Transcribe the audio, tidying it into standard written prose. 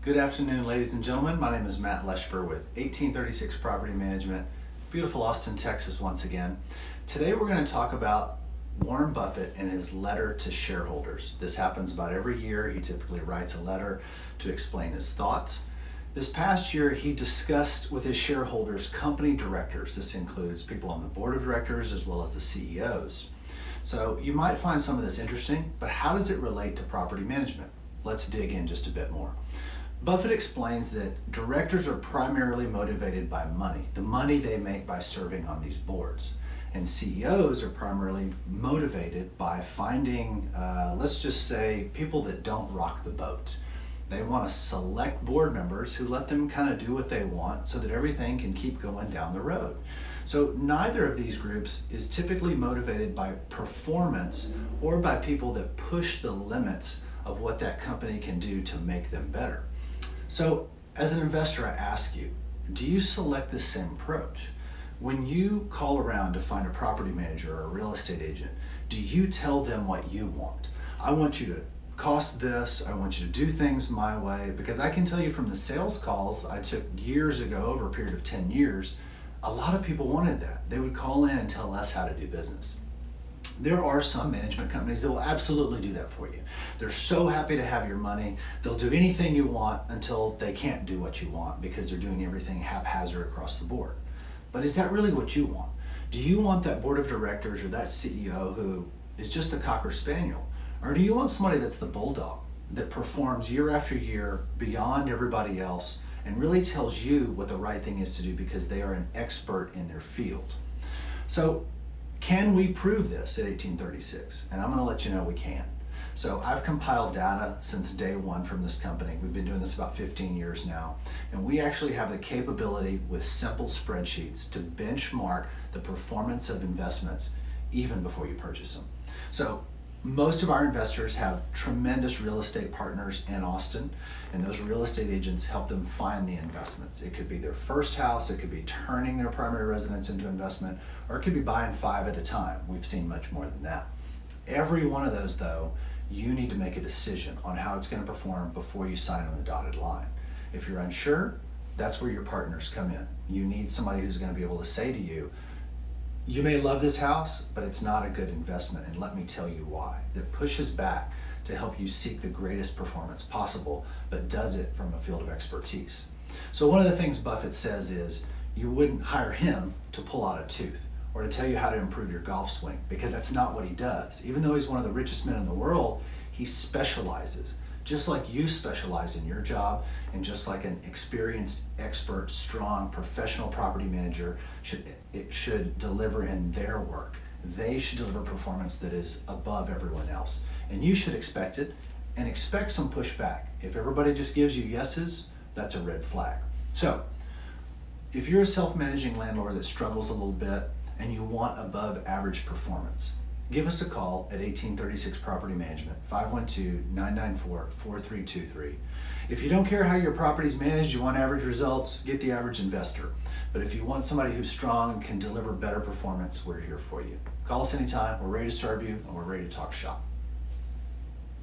Good afternoon, ladies and gentlemen. My name is Matt Leshper with 1836 Property Management, beautiful Austin, Texas once again. Today we're going to talk about Warren Buffett and his letter to shareholders. This happens about every year. He typically writes a letter to explain his thoughts. This past year, he discussed with his shareholders company directors. This includes people on the board of directors as well as the CEOs. So you might find some of this interesting, but how does it relate to property management? Let's dig in just a bit more. Buffett explains that directors are primarily motivated by money, the money they make by serving on these boards. And CEOs are primarily motivated by finding, let's just say, people that don't rock the boat. They want to select board members who let them kind of do what they want so that everything can keep going down the road. So neither of these groups is typically motivated by performance or by people that push the limits of what that company can do to make them better. So as an investor, I ask you, do you select the same approach? When you call around to find a property manager or a real estate agent, do you tell them what you want? I want you to cost this, I want you to do things my way, because I can tell you from the sales calls I took years ago, over a period of 10 years, a lot of people wanted that. They would call in and tell us how to do business. There are some management companies that will absolutely do that for you. They're so happy to have your money. They'll do anything you want until they can't do what you want because they're doing everything haphazard across the board. But is that really what you want? Do you want that board of directors or that CEO who is just the Cocker Spaniel? Or do you want somebody that's the bulldog that performs year after year beyond everybody else and really tells you what the right thing is to do because they are an expert in their field? So can we prove this at 1836? And I'm going to let you know we can. So I've compiled data since day one from this company. We've been doing this about 15 years now. And we actually have the capability with simple spreadsheets to benchmark the performance of investments even before you purchase them. So most of our investors have tremendous real estate partners in Austin, and those real estate agents help them find the investments. It could be their first house, it could be turning their primary residence into investment, or it could be buying 5 at a time. We've seen much more than that. Every one of those, though, you need to make a decision on how it's going to perform before you sign on the dotted line. If you're unsure, that's where your partners come in. You need somebody who's going to be able to say to you, you may love this house, but it's not a good investment, and let me tell you why. That pushes back to help you seek the greatest performance possible, but does it from a field of expertise. So one of the things Buffett says is you wouldn't hire him to pull out a tooth or to tell you how to improve your golf swing, because that's not what he does. Even though he's one of the richest men in the world, he specializes. Just like you specialize in your job, and just like an experienced, expert, strong, professional property manager should deliver in their work. They should deliver performance that is above everyone else. And you should expect it, and expect some pushback. If everybody just gives you yeses, that's a red flag. So, if you're a self-managing landlord that struggles a little bit and you want above average performance, give us a call at 1836 Property Management, 512-994-4323. If you don't care how your property's managed, you want average results, get the average investor. But if you want somebody who's strong and can deliver better performance, we're here for you. Call us anytime, we're ready to serve you, and we're ready to talk shop.